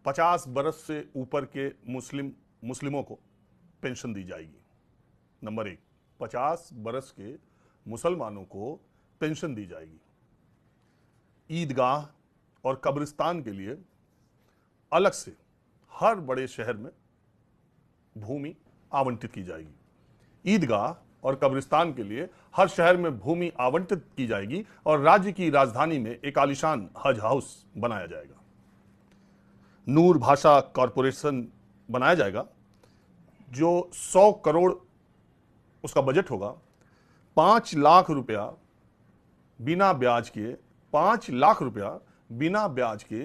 50 बरस से ऊपर के मुस्लिमों को पेंशन दी जाएगी। नंबर 1, 50 बरस के मुसलमानों को पेंशन दी जाएगी। ईदगाह और कब्रिस्तान के लिए अलग से हर बड़े शहर में भूमि आवंटित की जाएगी। ईदगाह और कब्रिस्तान के लिए हर शहर में भूमि आवंटित की जाएगी और राज्य की राजधानी में एक आलीशान हज हाउस बनाया जाएगा। नूर भाषा कॉरपोरेशन बनाया जाएगा जो 100 करोड़ उसका बजट होगा। 5 लाख रुपया बिना ब्याज के 5 लाख रुपया बिना ब्याज के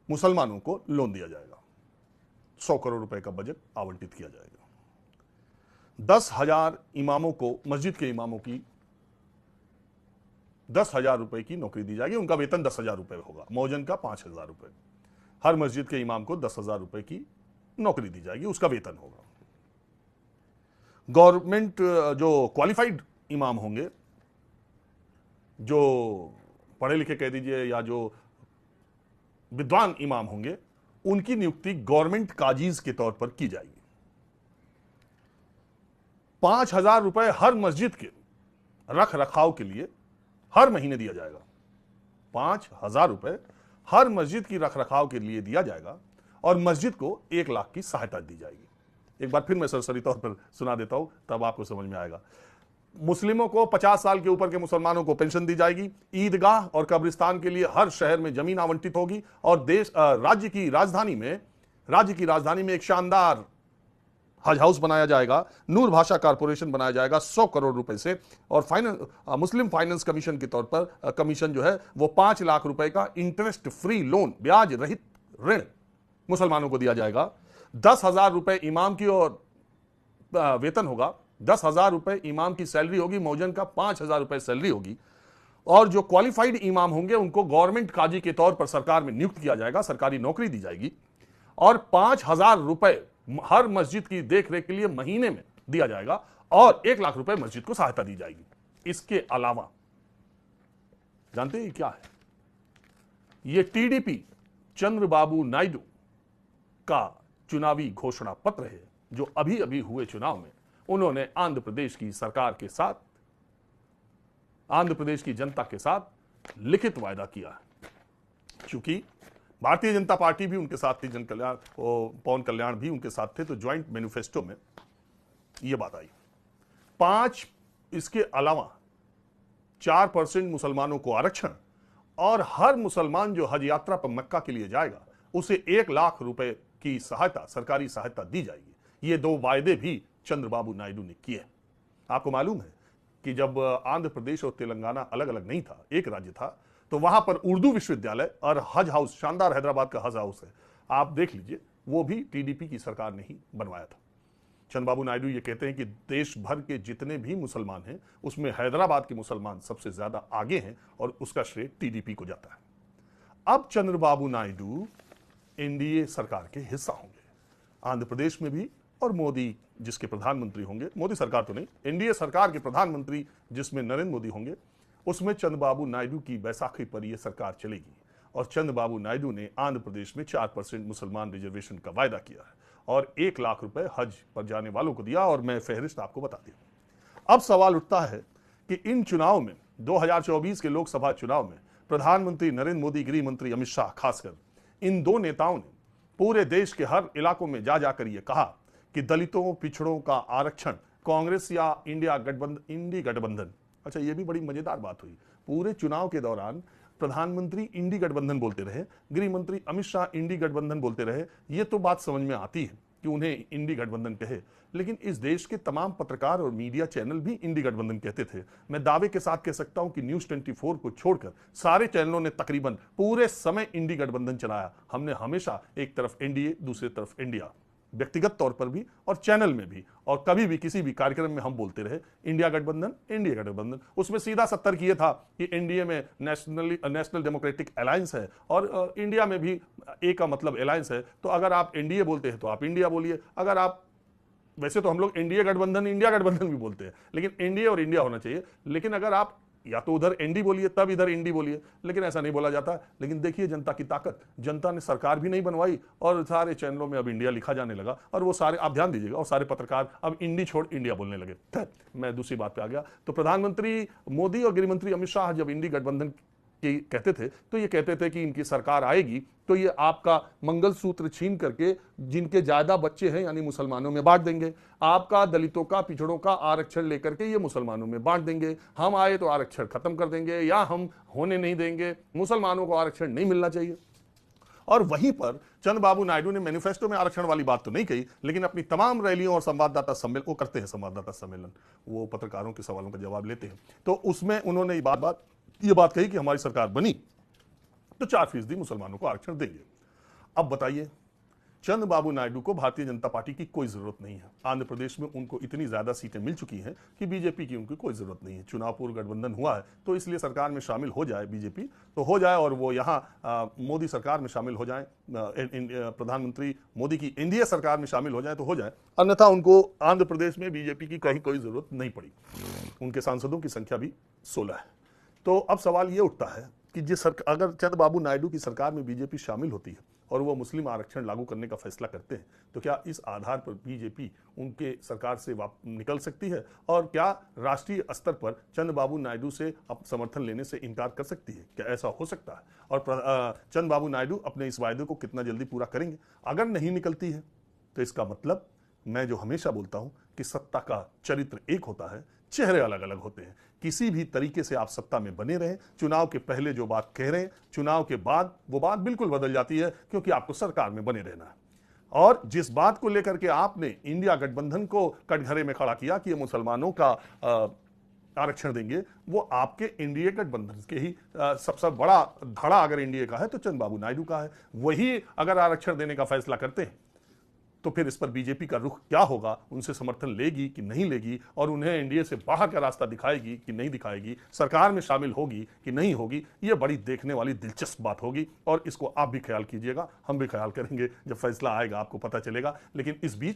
मुसलमानों को लोन दिया जाएगा। 100 करोड़ रुपए का बजट आवंटित किया जाएगा। 10,000 इमामों को, मस्जिद के इमामों की 10,000 रुपए की नौकरी दी जाएगी। उनका वेतन 10,000 रुपए होगा, मौजन का 5,000 रुपए। हर मस्जिद के इमाम को 10,000 रुपए की नौकरी दी जाएगी, उसका वेतन होगा। गवर्नमेंट जो क्वालिफाइड इमाम होंगे, जो पढ़े लिखे कह दीजिए या जो विद्वान इमाम होंगे, उनकी नियुक्ति गवर्नमेंट काजीज के तौर पर की जाएगी। 5,000 रुपए हर मस्जिद के रख रखाव के लिए हर महीने दिया जाएगा। 5,000 रुपए हर मस्जिद की रख रखाव के लिए दिया जाएगा और मस्जिद को 1 लाख की सहायता दी जाएगी। एक बार फिर मैं सरसरी तौर पर सुना देता हूं, तब आपको समझ में आएगा। मुस्लिमों को 50 साल के ऊपर के मुसलमानों को पेंशन दी जाएगी। ईदगाह और कब्रिस्तान के लिए हर शहर में जमीन आवंटित होगी और राज्य की राजधानी में एक शानदार हज हाउस बनाया जाएगा। नूर भाषा कॉरपोरेशन बनाया जाएगा 100 करोड़ रुपए से और मुस्लिम फाइनेंस कमीशन के तौर पर कमीशन जो है वो 5 लाख रुपए का इंटरेस्ट फ्री लोन, ब्याज रहित ऋण मुसलमानों को दिया जाएगा। 10,000 रुपए इमाम की और वेतन होगा। 10,000 रुपए इमाम की सैलरी होगी, मौजन का 5,000 रुपए सैलरी होगी। और जो क्वालिफाइड इमाम होंगे उनको गवर्नमेंट काजी के तौर पर सरकार में नियुक्त किया जाएगा, सरकारी नौकरी दी जाएगी और 5,000 रुपए हर मस्जिद की देखरेख के लिए महीने में दिया जाएगा और 1 लाख रुपए मस्जिद को सहायता दी जाएगी। इसके अलावा जानते हैं क्या है? यह टीडीपी चंद्रबाबू नायडू का चुनावी घोषणा पत्र है जो अभी अभी हुए चुनाव में उन्होंने आंध्र प्रदेश की सरकार के साथ, आंध्र प्रदेश की जनता के साथ लिखित वायदा किया है। क्योंकि भारतीय जनता पार्टी भी उनके साथ थी, पवन कल्याण भी उनके साथ थे, तो ज्वाइंट मैनिफेस्टो में यह बात आई। 5 इसके अलावा 4% मुसलमानों को आरक्षण और हर मुसलमान जो हज यात्रा पर मक्का के लिए जाएगा उसे 1 लाख रुपए की सहायता, सरकारी सहायता दी जाएगी। ये 2 वायदे भी चंद्रबाबू नायडू ने किए। आपको मालूम है कि जब आंध्र प्रदेश और तेलंगाना अलग अलग नहीं था, एक राज्य था, तो वहां पर उर्दू विश्वविद्यालय और हज हाउस, शानदार हैदराबाद का हज हाउस है, आप देख लीजिए, वो भी टीडीपी की सरकार ने ही बनवाया था। चंद्रबाबू नायडू ये कहते हैं कि देश भर के जितने भी मुसलमान हैं उसमें हैदराबाद के मुसलमान सबसे ज्यादा आगे हैं और उसका श्रेय टीडीपी को जाता है। अब चंद्रबाबू नायडू एनडीए सरकार के हिस्सा होंगे, आंध्र प्रदेश में भी, और मोदी जिसके प्रधानमंत्री होंगे, मोदी सरकार तो नहीं, एनडीए सरकार के प्रधानमंत्री जिसमें नरेंद्र मोदी होंगे, उसमें चंद्रबाबू नायडू की बैसाखी पर यह सरकार चलेगी। और चंद्रबाबू नायडू ने आंध्र प्रदेश में 4% मुसलमान रिजर्वेशन का वायदा किया है और 1 लाख रुपए हज पर जाने वालों को दिया, और मैं फहरिस्त आपको बता दिया। अब सवाल उठता है कि इन चुनाव में, 2024 के लोकसभा चुनाव में, प्रधानमंत्री नरेंद्र मोदी, गृह मंत्री अमित शाह, खासकर इन 2 नेताओं ने पूरे देश के हर इलाकों में जा जाकर यह कहा कि दलितों, पिछड़ों का आरक्षण कांग्रेस या इंडी गठबंधन, अच्छा ये भी बड़ी मजेदार बात हुई, पूरे चुनाव के दौरान प्रधानमंत्री इंडी गठबंधन बोलते रहे, गृह मंत्री अमित शाह इंडी गठबंधन बोलते रहे। ये तो बात समझ में आती है कि उन्हें इंडी गठबंधन कहे, लेकिन इस देश के तमाम पत्रकार और मीडिया चैनल भी इंडी गठबंधन कहते थे। मैं दावे के साथ कह सकता हूं कि न्यूज 24 को छोड़कर सारे चैनलों ने तकरीबन पूरे समय इंडी गठबंधन चलाया। हमने हमेशा एक तरफ एनडीए, दूसरी तरफ इंडिया, व्यक्तिगत तौर पर भी और चैनल में भी, और कभी भी किसी भी कार्यक्रम में हम बोलते रहे इंडिया गठबंधन, इंडिया गठबंधन। उसमें सीधा सत्तर किए था कि एनडीए में नेशनल डेमोक्रेटिक अलायंस है और इंडिया में भी ए का मतलब अलायंस है, तो अगर आप एनडीए बोलते हैं तो आप इंडिया बोलिए। अगर आप, वैसे तो हम लोग एनडीए गठबंधन, इंडिया गठबंधन भी बोलते हैं, लेकिन एनडीए और इंडिया होना चाहिए। लेकिन अगर आप या तो उधर एनडी बोलिए तब इधर इंडी बोलिए, लेकिन ऐसा नहीं बोला जाता। लेकिन देखिए जनता की ताकत, जनता ने सरकार भी नहीं बनवाई और सारे चैनलों में अब इंडिया लिखा जाने लगा, और वो सारे, आप ध्यान दीजिएगा, और सारे पत्रकार अब इंडी छोड़ इंडिया बोलने लगे। मैं दूसरी बात पे आ गया। तो प्रधानमंत्री मोदी और गृहमंत्री अमित शाह जब इंडी गठबंधन की कहते थे तो ये कहते थे कि इनकी सरकार आएगी तो ये आपका मंगलसूत्र छीन करके जिनके ज्यादा बच्चे हैं यानी मुसलमानों में बांट देंगे, आपका दलितों का, पिछड़ों का आरक्षण लेकर के ये मुसलमानों में बांट देंगे, हम आए तो आरक्षण खत्म कर देंगे या हम होने नहीं देंगे, मुसलमानों को आरक्षण नहीं मिलना चाहिए। और वहीं पर चंद्रबाबू नायडू ने मैनिफेस्टो में आरक्षण वाली बात तो नहीं कही, लेकिन अपनी तमाम रैलियों और संवाददाता सम्मेलन, वो करते हैं संवाददाता सम्मेलन, वो पत्रकारों के सवालों का जवाब लेते हैं, तो उसमें उन्होंने ये बात कही कि हमारी सरकार बनी तो 4% मुसलमानों को आरक्षण देंगे। अब बताइए, चंद्रबाबू नायडू को भारतीय जनता पार्टी की कोई जरूरत नहीं है। आंध्र प्रदेश में उनको इतनी ज्यादा सीटें मिल चुकी हैं कि बीजेपी की उनकी कोई जरूरत नहीं है। चुनाव पूर्व गठबंधन हुआ है तो इसलिए सरकार में शामिल हो जाए बीजेपी, तो हो जाए और वो यहाँ मोदी सरकार में शामिल हो जाए, प्रधानमंत्री मोदी की एनडीए सरकार में शामिल हो जाए तो हो जाए, अन्यथा उनको आंध्र प्रदेश में बीजेपी की कहीं कोई जरूरत नहीं पड़ी। उनके सांसदों की संख्या भी 16 है। तो अब सवाल ये उठता है कि अगर चंद्रबाबू नायडू की सरकार में बीजेपी शामिल होती है और वो मुस्लिम आरक्षण लागू करने का फैसला करते हैं तो क्या इस आधार पर बीजेपी उनके सरकार से निकल सकती है, और क्या राष्ट्रीय स्तर पर चंद्रबाबू नायडू से समर्थन लेने से इनकार कर सकती है? क्या ऐसा हो सकता है? और चंद्रबाबू नायडू अपने इस वायदे को कितना जल्दी पूरा करेंगे? अगर नहीं निकलती है तो इसका मतलब, मैं जो हमेशा बोलता हूं कि सत्ता का चरित्र एक होता है, चेहरे अलग अलग होते हैं। किसी भी तरीके से आप सत्ता में बने रहें, चुनाव के पहले जो बात कह रहे हैं, चुनाव के बाद वो बात बिल्कुल बदल जाती है, क्योंकि आपको सरकार में बने रहना है। और जिस बात को लेकर के आपने इंडिया गठबंधन को कटघरे में खड़ा किया कि ये मुसलमानों का आरक्षण देंगे, वो आपके एनडीए गठबंधन के ही सबसे बड़ा धड़ा अगर एनडीए का है तो चंद्रबाबू नायडू का है। वही अगर आरक्षण देने का फैसला करते हैं तो फिर इस पर बीजेपी का रुख क्या होगा? उनसे समर्थन लेगी कि नहीं लेगी, और उन्हें एनडीए से बाहर का रास्ता दिखाएगी कि नहीं दिखाएगी, सरकार में शामिल होगी कि नहीं होगी? ये बड़ी देखने वाली दिलचस्प बात होगी, और इसको आप भी ख्याल कीजिएगा, हम भी ख्याल करेंगे। जब फैसला आएगा आपको पता चलेगा। लेकिन इस बीच